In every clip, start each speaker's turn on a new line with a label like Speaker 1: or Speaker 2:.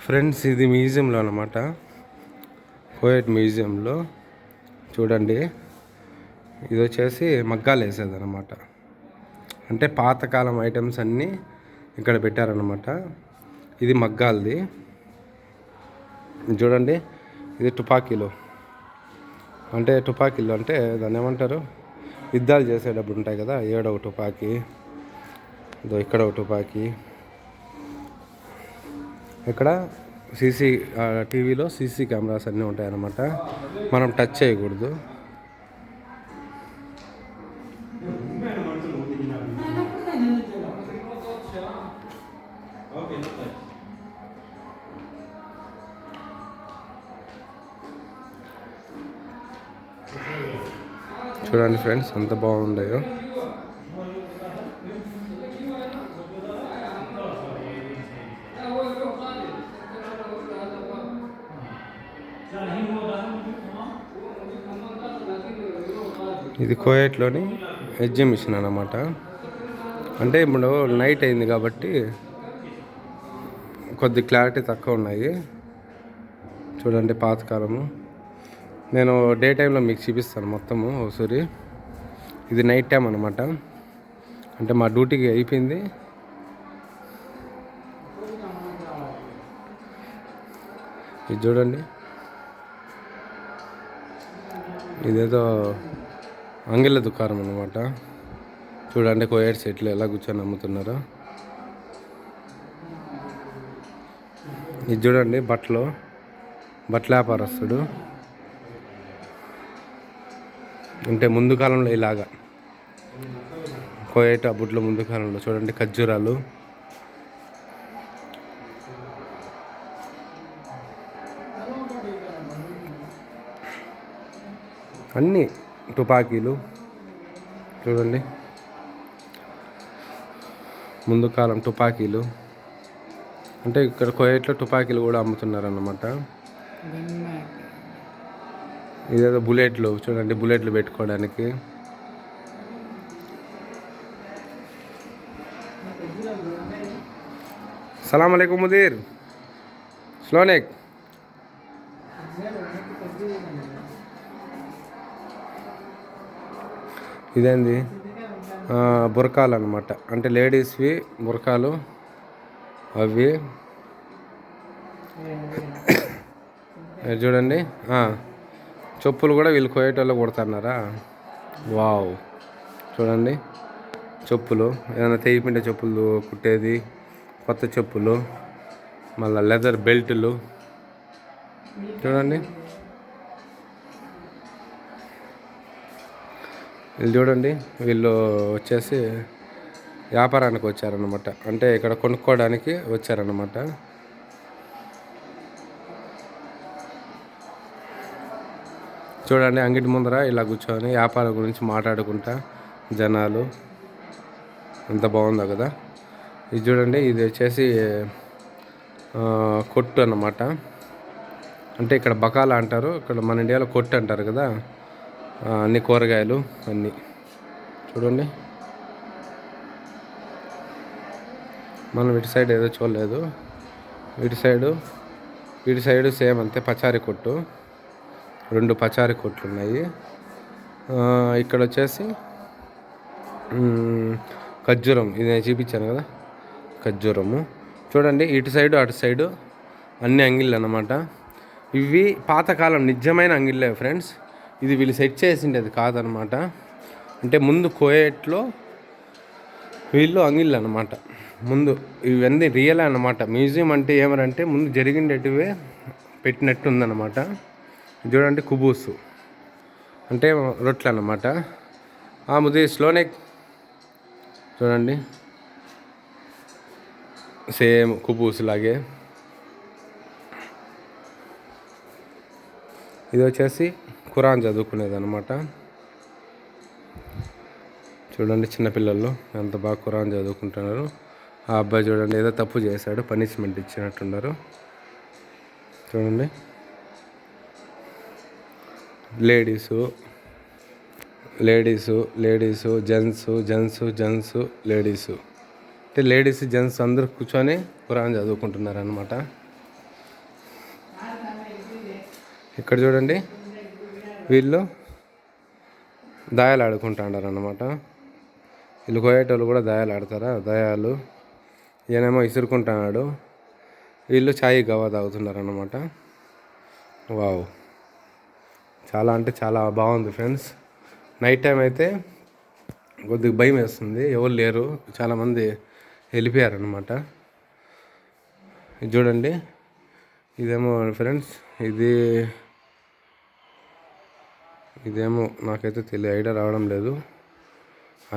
Speaker 1: Friends, ఇది మ్యూజియంలో అనమాట. కోయట్ మ్యూజియంలో చూడండి, ఇది వచ్చేసి మగ్గాలు వేసేది అనమాట. అంటే పాతకాలం ఐటమ్స్ అన్నీ ఇక్కడ పెట్టారనమాట. ఇది మగ్గాలది చూడండి. ఇది తుపాకీలు అంటే దాన్ని ఏమంటారు, యుద్ధాలు చేసేటప్పుడు ఉంటాయి కదా. ఏడవ తుపాకీ, ఇక్కడ ఒక తుపాకీ. ఇక్కడ టీవీలో సీసీ కెమెరాస్ అన్నీ ఉంటాయన్నమాట. మనం టచ్ చేయకూడదు. చూడండి ఫ్రెండ్స్, ఎంత బాగుంటాయో. ఇది కోయట్లోని ఎగ్జిబిషన్ అన్నమాట. అంటే ఇప్పుడు నైట్ అయింది కాబట్టి కొద్ది క్లారిటీ తక్కువ ఉన్నాయి. చూడండి, పాతకాలము. నేను డే టైంలో మీకు చూపిస్తాను మొత్తము ఒకసారి. ఇది నైట్ టైం అనమాట. అంటే మా డ్యూటీకి అయిపోయింది. ఇది చూడండి, ఇదేదో అంగిళ్ళ దుకాణం అనమాట. చూడండి, కోయట్ సెట్లు ఎలా కూర్చొని అమ్ముతున్నారో. ఇది చూడండి, బట్టల వ్యాపారస్తుడు. అంటే ముందు కాలంలో ఇలాగా కోయట్ అబ్బుట్లో ముందు కాలంలో చూడండి, ఖర్జూరాలు. అన్నీ తుపాకీలు చూడండి, ముందు కాలం తుపాకీలు. అంటే ఇక్కడ కోయట్లో తుపాకీలు కూడా అమ్ముతున్నారన్నమాట. ఇదేదో బుల్లెట్లు చూడండి, బుల్లెట్లు పెట్టుకోవడానికి. సలాం అలైకుం ముదీర్ స్లోనేక్. ఇదేంది, బురకాలు అనమాట. అంటే లేడీస్వి బురకాలు అవి. చూడండి, చెప్పులు కూడా వీళ్ళు కోయేటోళ్ళు కుడుతున్నారా. వావ్, చూడండి చెప్పులు. ఏదైనా తెగిపిండే చెప్పులు కుట్టేది, కొత్త చెప్పులు, మళ్ళీ లెదర్ బెల్టులు. చూడండి, వీళ్ళు చూడండి, వీళ్ళు వచ్చేసి వ్యాపారానికి వచ్చారనమాట. అంటే ఇక్కడ కొనుక్కోవడానికి వచ్చారనమాట. చూడండి, అంగడి ముందర ఇలా కూర్చొని వ్యాపారం గురించి మాట్లాడుకుంటా జనాలు. ఎంత బాగుందో కదా. ఇది చూడండి, ఇది వచ్చేసి కొట్టు అన్నమాట. అంటే ఇక్కడ బకాలా అంటారు, ఇక్కడ మన ఇండియాలో కొట్టు అంటారు కదా. అన్ని కూరగాయలు అన్నీ చూడండి. మనం ఇటు సైడ్ ఏదో చూడలేదు. ఇటు సైడు సేమ్ అంతే, పచారీ కొట్టు. 2 పచారీ కొట్లు ఉన్నాయి. ఇక్కడ వచ్చేసి ఖర్జూరం, ఇది నేను చూపించాను కదా, ఖర్జూరము. చూడండి, ఇటు సైడు అటు సైడు అన్ని అంగిళ్ళు అన్నమాట. ఇవి పాతకాలం నిజమైన అంగిళ్ళే ఫ్రెండ్స్. ఇది వీళ్ళు సెట్ చేసిండేది కాదనమాట. అంటే ముందు కోయట్లో వీళ్ళు అంగిళ్ళు అనమాట. ముందు ఇవన్నీ రియల్ అనమాట. మ్యూజియం అంటే ఏమరంటే ముందు జరిగిండేటివే పెట్టినట్టు ఉందన్నమాట. చూడండి, కుబూసు అంటే రొట్టెలు అన్నమాట. ముదీస్లోనే చూడండి, సేమ్ కుబూసు లాగే. ఇది వచ్చేసి ఖురాన్ చదువుకునేది అనమాట. చూడండి, చిన్నపిల్లలు ఎంత బాగా ఖురాన్ చదువుకుంటున్నారు. ఆ అబ్బాయి చూడండి, ఏదో తప్పు చేశాడు, పనిష్మెంట్ ఇచ్చినట్టున్నారు. చూడండి, లేడీసు జెంట్స్ లేడీసు. అంటే లేడీస్ జెంట్స్ అందరూ కూర్చొని ఖురాన్ చదువుకుంటున్నారు అనమాట. ఇక్కడ చూడండి, వీళ్ళు దాయాలు ఆడుకుంటాడారు అన్నమాట. వీళ్ళు కోయేటోళ్ళు కూడా దాయాలు ఆడతారా, దయాలు. ఈయనేమో ఇసురుకుంటున్నాడు, వీళ్ళు ఛాయ్ గవా తాగుతున్నారు అన్నమాట. వావ్, చాలా అంటే చాలా బాగుంది ఫ్రెండ్స్. నైట్ టైం అయితే కొద్దిగా భయం వేస్తుంది, ఎవరు లేరు, చాలామంది వెళ్ళిపోయారనమాట. ఇది చూడండి, ఇదేమో ఫ్రెండ్స్, ఇదేమో నాకైతే ఐడియా రావడం లేదు.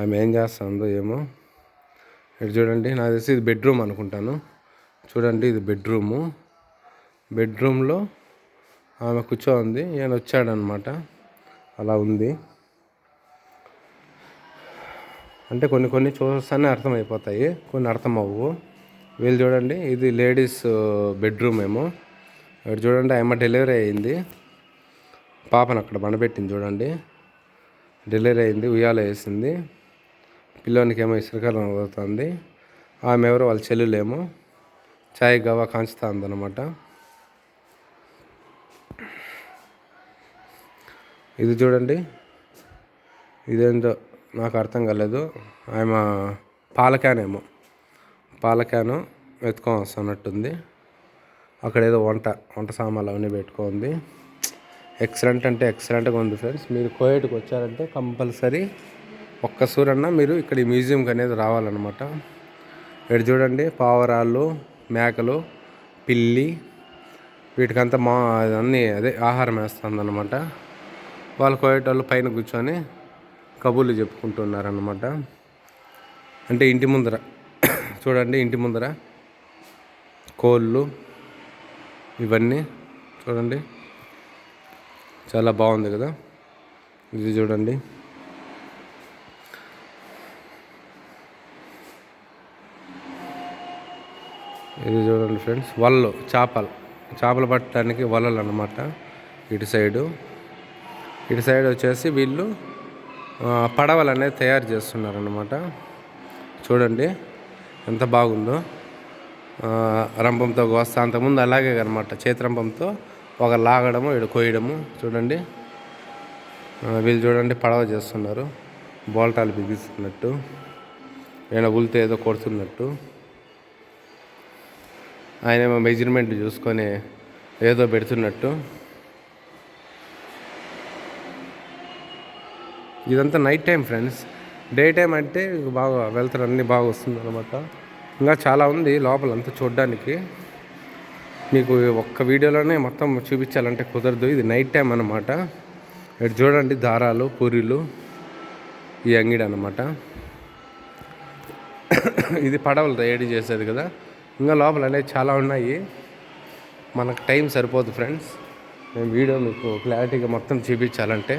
Speaker 1: ఆమె ఏం చేస్తుందో ఏమో. ఇది చూడండి, నాకు తెలిసి ఇది బెడ్రూమ్ అనుకుంటాను. చూడండి, ఇది బెడ్రూమ్లో ఆమె కూర్చోంది, ఈయన వచ్చాడనమాట. అలా ఉంది. అంటే కొన్ని చూస్తేనే అర్థమైపోతాయి, కొన్ని అర్థం అవ్వవు. వీళ్ళు చూడండి, ఇది లేడీస్ బెడ్రూమ్ ఏమో. ఇక్కడ చూడండి, ఆమె డెలివరీ అయింది, పాపను అక్కడ బండబెట్టింది చూడండి. డెలివరీ అయింది, ఉయ్యాల వేసింది, పిల్లోనికి ఏమో ఇసురకాలం అవుతుంది. ఆమె ఎవరో వాళ్ళ చెల్లెలేమో చాయ్ గవా కాంచుతా ఉందన్నమాట. ఇది చూడండి, ఇదేంటో నాకు అర్థం కాలేదు. ఆమె పాలక్యాను ఎత్తుకొని వస్తున్నట్టుంది. అక్కడ ఏదో వంట సామాన్లు అవన్నీ పెట్టుకుంది. ఎక్సలెంట్ అంటే ఎక్సలెంట్గా ఉంది ఫ్రెండ్స్. మీరు కోయేట్కి వచ్చారంటే కంపల్సరీ ఒక్కసారన్నా మీరు ఇక్కడ ఈ మ్యూజియంకి అనేది రావాలన్నమాట. ఇక్కడ చూడండి, పావురాళ్ళు, మేకలు, పిల్లి, వీటికంతా అన్నీ ఆహారం వేస్తుందన్నమాట. వాళ్ళు కోయేటోళ్ళు పైన కూర్చొని కబుర్లు చెప్పుకుంటున్నారన్నమాట. అంటే ఇంటి ముందర చూడండి, ఇంటి ముందర కోళ్ళు ఇవన్నీ చూడండి, చాలా బాగుంది కదా. ఇది చూడండి, ఫ్రెండ్స్, వలలు, చేపలు పట్టడానికి వలలు అన్నమాట. ఇటు సైడు వచ్చేసి వీళ్ళు పడవలు అనేది తయారు చేస్తున్నారన్నమాట. చూడండి ఎంత బాగుందో. రంపంతో కోస్తా, అంతకుముందు అలాగే అనమాట, చేతిరంపంతో ఒక లాగడము, ఇక్కడ కోయడము. చూడండి, వీళ్ళు చూడండి పడవ చేస్తున్నారు, బోల్టాలు బిగిస్తున్నట్టు, ఏమైనా ఉల్తో ఏదో కొడుతున్నట్టు. ఆయన మెజర్మెంట్ చూసుకొని ఏదో పెడుతున్నట్టు. ఇదంతా night time friends. Day time అంటే బాగా వెళ్తారు, అన్నీ బాగా వస్తుంది అనమాట. ఇంకా చాలా ఉంది లోపలంతా చూడడానికి. మీకు ఒక్క వీడియోలోనే మొత్తం చూపించాలంటే కుదరదు, ఇది నైట్ టైం అన్నమాట. ఇక్కడ చూడండి, దారాలు, పూరీలు, ఈ అంగిడి అన్నమాట. ఇది పడవలు తయారు చేసేది కదా. ఇంకా లోపల అనేది చాలా ఉన్నాయి, మనకు టైం సరిపోదు ఫ్రెండ్స్. నేను వీడియో మీకు క్లారిటీగా మొత్తం చూపించాలంటే.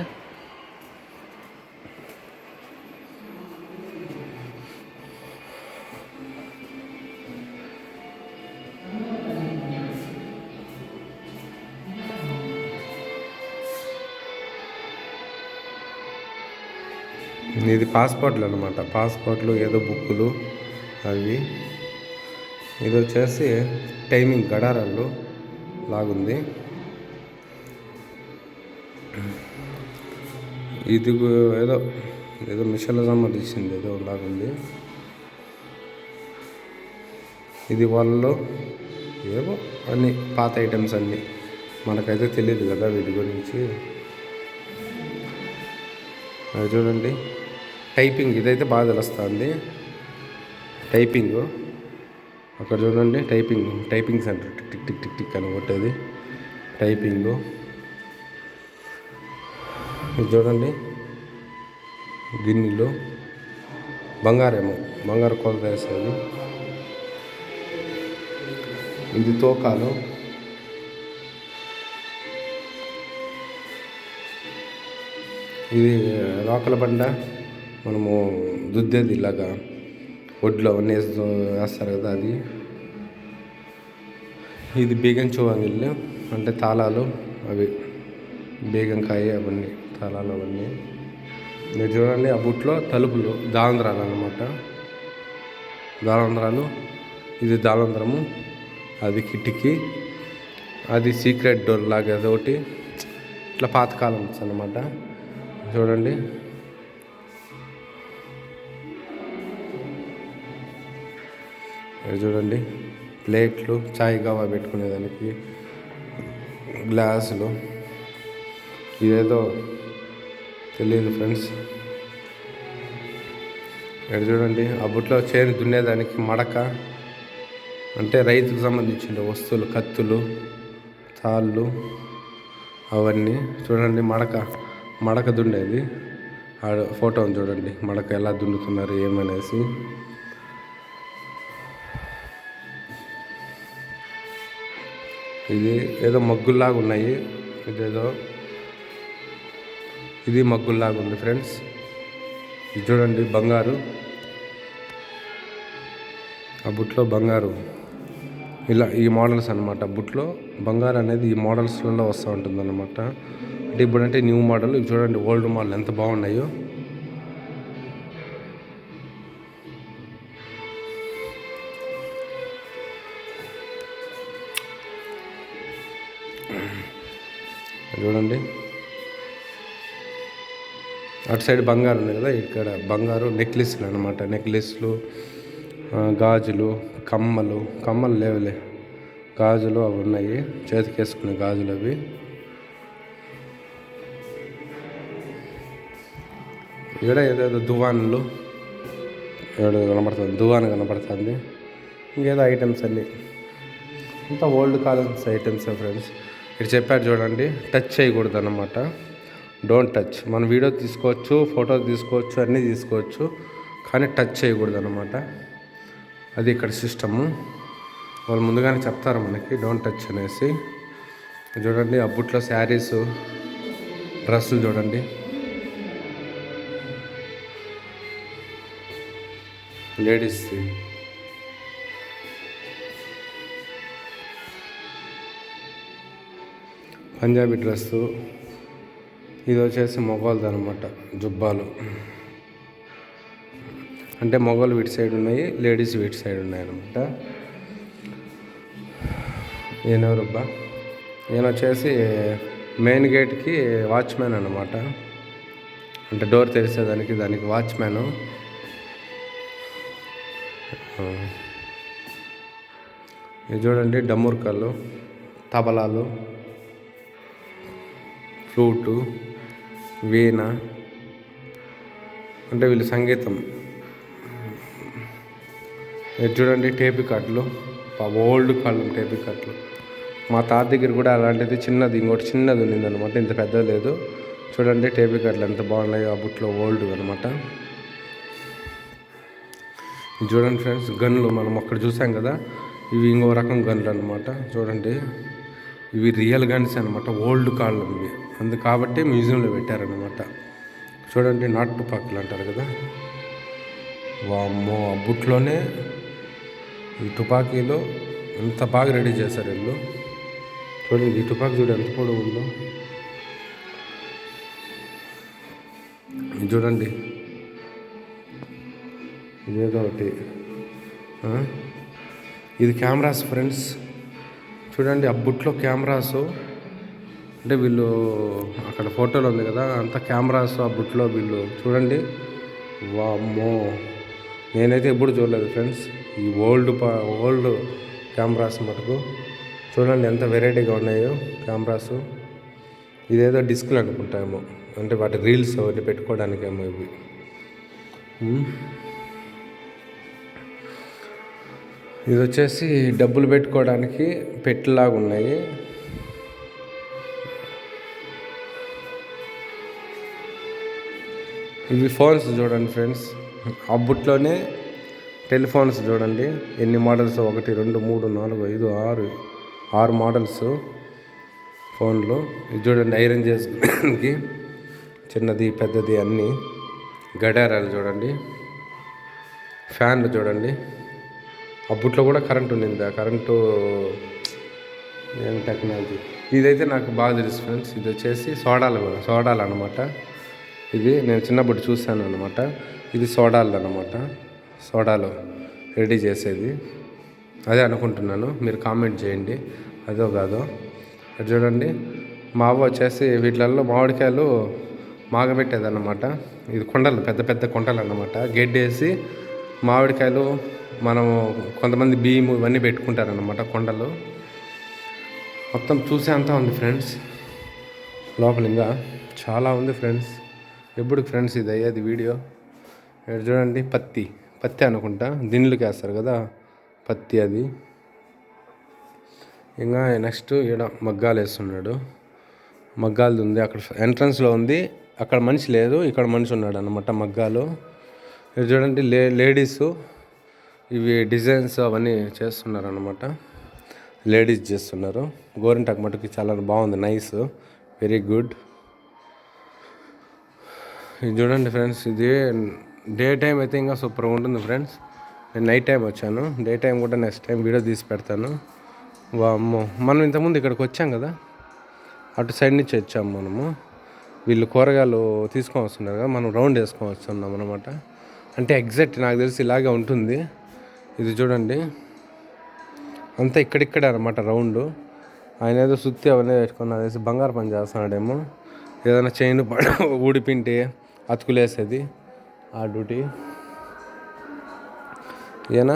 Speaker 1: ఇది పాస్పోర్ట్లు అనమాట, పాస్పోర్ట్లు, ఏదో బుక్కులు అవి. ఇది వచ్చేసి టైమింగ్ గడారాలు లాగుంది. ఇది ఏదో మిషన్లో సంబంధించింది ఏదో లాగుంది. ఇది వాళ్ళు ఏవో అన్ని పాత ఐటమ్స్ అన్నీ, మనకైతే తెలియదు కదా వీటి గురించి. అది చూడండి, టైపింగ్, ఇదైతే బాగా తెలుస్తుంది టైపింగ్. అక్కడ చూడండి, typing centre, tick tick tick tick అని కొట్టేది టైపింగు. ఇది చూడండి, గిన్నెలు, బంగారు కొలత వేసేది. ఇది తోకాలు. ఇది రోకల బండ, మనము దుద్దేది ఇలాగా ఒడ్లో అవన్నీ వేస్తారు కదా అది. ఇది బీగం చూవంగిళ్ళు, అంటే తాళాలు, అవి బీగంకాయ అవన్నీ తాళాలు అవన్నీ. మీరు చూడండి, ఆ బుట్లో తలుపులు, దాళంధ్రాలు అన్నమాట. ఇది దాళంధ్రము, అది కిటికీ, అది సీక్రెట్ డోర్ లాగా అదొకటి. ఇట్లా పాతకాలం అన్నమాట. చూడండి చూడండి ప్లేట్లు, చాయ్ గవా పెట్టుకునేదానికి గ్లాసులు, ఇదేదో తెలియదు ఫ్రెండ్స్. ఇక్కడ చూడండి అప్పట్లో చేను దున్నేదానికి మడక, అంటే రైతుకు సంబంధించిన వస్తువులు, కత్తులు, తాళ్ళు అవన్నీ. చూడండి మడక దుండేది ఫోటో చూడండి, మడక ఎలా దున్నుతున్నారు ఏమనేసి. ఇది ఏదో మగ్గుల్లాగా ఉన్నాయి, ఇది మగ్గుల్లాగా ఉంది ఫ్రెండ్స్. ఇది చూడండి బంగారు, ఆ బుట్లో బంగారు ఇలా ఈ మోడల్స్ అనమాట. బుట్లో బంగారు అనేది ఈ మోడల్స్లలో వస్తూ ఉంటుంది అనమాట. అంటే ఇప్పుడంటే న్యూ మోడల్. ఇవి చూడండి ఓల్డ్ మోడల్ ఎంత బాగున్నాయో. చూడండి అటు సైడ్ బంగారు ఉంది కదా, ఇక్కడ బంగారు నెక్లెస్లు అనమాట. నెక్లెస్లు, గాజులు, కమ్మలు లేవులే, గాజులు అవి ఉన్నాయి, చేతికి వేసుకునే గాజులు అవి. ఇక్కడ ఏదేదో దువాన్లు కనపడుతుంది, దువాన్ కనపడుతుంది. ఇంకేదో ఐటమ్స్ అన్నీ అంతా ఓల్డ్ కాలమ్స్ ఐటమ్స్ ఫ్రెండ్స్. ఇక్కడ చెప్పారు చూడండి, టచ్ చేయకూడదు అన్నమాట. Don't touch. మన వీడియో తీసుకోవచ్చు, ఫోటో తీసుకోవచ్చు, అన్నీ తీసుకోవచ్చు, కానీ టచ్ చేయకూడదు అన్నమాట. అది ఇక్కడ సిస్టము. వాళ్ళు ముందుగానే చెప్తారు మనకి డోంట్ టచ్ అనేసి. చూడండి అప్పట్లో శారీస్, డ్రెస్సులు చూడండి, లేడీస్ది. పంజాబీ డ్రెస్సు. ఇది వచ్చేసి మొగోళ్ళది అనమాట, జుబ్బాలు. అంటే మొగోళ్ళు వీటి సైడ్ ఉన్నాయి, లేడీస్ వీటి సైడ్ ఉన్నాయి అనమాట. ఈయనెవరబ్బా, ఈయన వచ్చేసి మెయిన్ గేట్కి వాచ్మ్యాన్ అనమాట. అంటే డోర్ తెరిచేదానికి దానికి వాచ్మ్యాను. ఇది చూడండి డమ్మూర్కాలు, తబలాలు, ఫ్లూటు, వీణ. అంటే వీళ్ళు సంగీతం. ఇది చూడండి టేపీ కార్డులు, ఓల్డ్ కాలం టేపీ కార్డులు. మా తాత దగ్గర కూడా అలాంటిది చిన్నది, ఇంకోటి చిన్నది ఉన్నిందనమాట, ఇంత పెద్దది లేదు. చూడండి టేపీ కార్డులు ఎంత బాగున్నాయో, ఆ బుట్లో ఓల్డ్ అనమాట. చూడండి ఫ్రెండ్స్ గన్లు మనం అక్కడ చూసాం కదా, ఇవి ఇంకో రకం గన్లు అనమాట. చూడండి ఇవి రియల్ గన్స్ అనమాట, ఓల్డ్ కాలం ఇవి. కాబట్టి మ్యూజియంలో పెట్టారనమాట. చూడండి నాటు తుపాకులు అంటారు కదా, వామ్మో అబ్బుట్లోనే ఈ తుపాకీలు ఎంత బాగా రెడీ చేశారు వీళ్ళు. చూడండి ఈ తుపాకీ చూడు ఎంత పొడవు ఉందో. చూడండి ఇదేదో ఒకటి, ఇది కెమెరాస్ ఫ్రెండ్స్. చూడండి అబ్బుట్లో కెమెరాసు. అంటే వీళ్ళు అక్కడ ఫోటోలో ఉంది కదా, అంతా కెమెరాస్ ఆ బుట్లో వీళ్ళు. చూడండి వామ్మో, నేనైతే ఎప్పుడు చూడలేదు ఫ్రెండ్స్ ఈ ఓల్డ్ కెమెరాస్ మటుకు. చూడండి ఎంత వెరైటీగా ఉన్నాయో కెమెరాసు. ఇదేదో డిస్క్లు అనుకుంటామో, అంటే వాటి రీల్స్ ఒకటి పెట్టుకోవడానికేమో ఇవి. ఇది వచ్చేసి డబ్బులు పెట్టుకోవడానికి పెట్టెలాగా ఉన్నాయి. ఇవి ఫోన్స్ చూడండి ఫ్రెండ్స్. అబ్బుట్లోనే టెలిఫోన్స్ చూడండి ఎన్ని మోడల్స్, 1 2 3 4 5 6 మోడల్స్ ఫోన్లు. ఇది చూడండి ఐరన్ చేసుకోవడానికి చిన్నది పెద్దది అన్నీ. గడియారాలు చూడండి, ఫ్యాన్లు చూడండి. అప్పట్లో కూడా కరెంటు ఉండింది, ఆ కరెంటు ఏం టెక్నాలజీ. ఇదైతే నాకు బాగా తెలుసు ఫ్రెండ్స్. ఇది వచ్చేసి సోడాలు అనమాట. ఇది నేను చిన్నప్పుడు చూశాను అనమాట. ఇది సోడాలు అనమాట, సోడాలు రెడీ చేసేది అదే అనుకుంటున్నాను. మీరు కామెంట్ చేయండి అదో కాదో. అది చూడండి మా అవ్వ వచ్చేసి వీటిలలో మామిడికాయలు మాగబెట్టేదన్నమాట. ఇది కొండలు, పెద్ద పెద్ద కొండలు అన్నమాట. గడ్డేసి మామిడికాయలు మనము కొంతమంది బియ్యము ఇవన్నీ పెట్టుకుంటారన్నమాట కొండలు. మొత్తం చూసే అంతా ఉంది ఫ్రెండ్స్. లోపల ఇంకా చాలా ఉంది ఫ్రెండ్స్. ఎప్పుడు ఫ్రెండ్స్ ఇది అయ్యేది వీడియో. ఇక్కడ చూడండి, పత్తి అనుకుంటా, దిండ్లుకి వేస్తారు కదా పత్తి అది. ఇంకా నెక్స్ట్ ఇక్కడ మగ్గాలు వేస్తున్నాడు. మగ్గాలది ఉంది అక్కడ ఎంట్రన్స్లో ఉంది. అక్కడ మనిషి లేదు, ఇక్కడ మనిషి ఉన్నాడు అన్నమాట మగ్గాలు. ఇక్కడ చూడండి లేడీసు ఇవి డిజైన్స్ అవన్నీ చేస్తున్నారు అన్నమాట. లేడీస్ చేస్తున్నారు. గోరింటాకు మటుకు చాలా బాగుంది, నైస్, వెరీ గుడ్. ఇది చూడండి ఫ్రెండ్స్, ఇది డే టైం అయితే ఇంకా సూపర్గా ఉంటుంది ఫ్రెండ్స్. నేను నైట్ టైం వచ్చాను, డే టైం కూడా నెక్స్ట్ టైం వీడియో తీసి పెడతాను. వామ్మో, మనం ఇంతకుముందు ఇక్కడికి వచ్చాం కదా, అటు సైడ్ నుంచి వచ్చాము మనము. వీళ్ళు కూరగాయలు తీసుకొని వస్తున్నారు కదా, మనం రౌండ్ వేసుకొని వస్తున్నాం అనమాట. అంటే ఎగ్జాక్ట్ నాకు తెలిసి ఇలాగే ఉంటుంది. ఇది చూడండి అంతా ఇక్కడిక్కడే అనమాట రౌండ్. ఆయన ఏదో సుత్తి అవన్నీ వేసుకుని వేసి బంగారు పని చేస్తున్నాడేమో. ఏదైనా చైన్ ఊడిపింటే అతుకులేసేది ఆ డ్యూటీ. ఈయన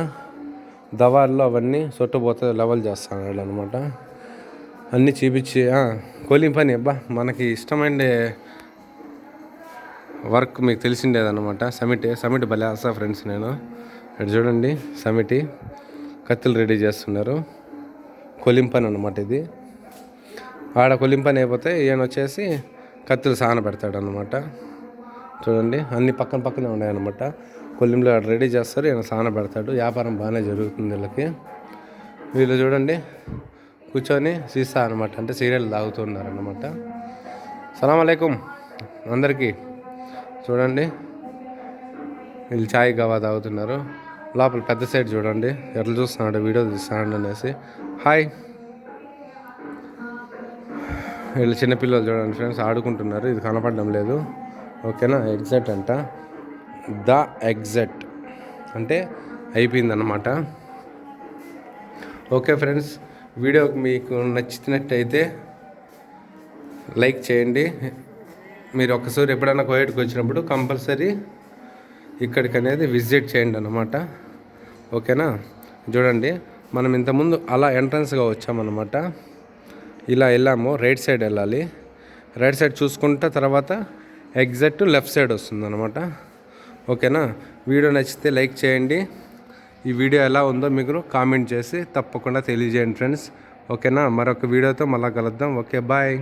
Speaker 1: దవాల్లో అవన్నీ సొట్టుపోతే లెవెల్ చేస్తున్నాడు అనమాట. అన్నీ చూపించి కోలింగ్ పని అబ్బా మనకి ఇష్టమైన వర్క్ మీకు తెలిసిండేదన్నమాట. సమిటి భలే వేస్తా ఫ్రెండ్స్ నేను. ఇక్కడ చూడండి సమిటి కత్తులు రెడీ చేస్తున్నారు. కొలింపని అనమాట ఇది. ఆడ కొలింపని అయిపోతే ఈయన వచ్చేసి కత్తులు సాన పెడతాడు అనమాట. చూడండి అన్ని పక్కన పక్కనే ఉన్నాయన్నమాట. కొలింలో ఆడ రెడీ చేస్తారు, ఈయన సాన పెడతాడు. వ్యాపారం బాగానే జరుగుతుంది వీళ్ళకి. వీళ్ళు చూడండి కూర్చొని సీసా అనమాట, అంటే సీరియల్ తాగుతున్నారు అనమాట. సలాం అలైకుం అందరికీ. చూడండి వీళ్ళు చాయ్ గవా తాగుతున్నారు. లోపల పెద్ద సైడ్ చూడండి ఎట్లా చూస్తున్నాడు, వీడియో తీస్తున్నాడు అనేసి. హాయ్. వీళ్ళు చిన్నపిల్లలు చూడండి ఫ్రెండ్స్ ఆడుకుంటున్నారు. ఇది కనపడడం లేదు, ఓకేనా. ఎగ్జాక్ట్ అంట, ద ఎగ్జాక్ట్ అంటే అయిపోయిందన్నమాట. ఓకే ఫ్రెండ్స్, వీడియో మీకు నచ్చినట్టయితే లైక్ చేయండి. మీరు ఒక్కసారి ఎప్పుడైనా కోయేట్కి వచ్చినప్పుడు కంపల్సరీ ఇక్కడికి అనేది విజిట్ చేయండి అన్నమాట, ఓకేనా. చూడండి మనం ఇంతకుముందు అలా ఎంట్రన్స్గా వచ్చామన్నమాట. ఇలా వెళ్ళాము, రైట్ సైడ్ వెళ్ళాలి. రైట్ సైడ్ చూసుకుంటే తర్వాత ఎగ్జాక్ట్ లెఫ్ట్ సైడ్ వస్తుందన్నమాట, ఓకేనా. వీడియో నచ్చితే లైక్ చేయండి. ఈ వీడియో ఎలా ఉందో మీకు కామెంట్ చేసి తప్పకుండా తెలియజేయండి ఫ్రెండ్స్, ఓకేనా. మరొక వీడియోతో మళ్ళీ కలుద్దాం. Okay, bye.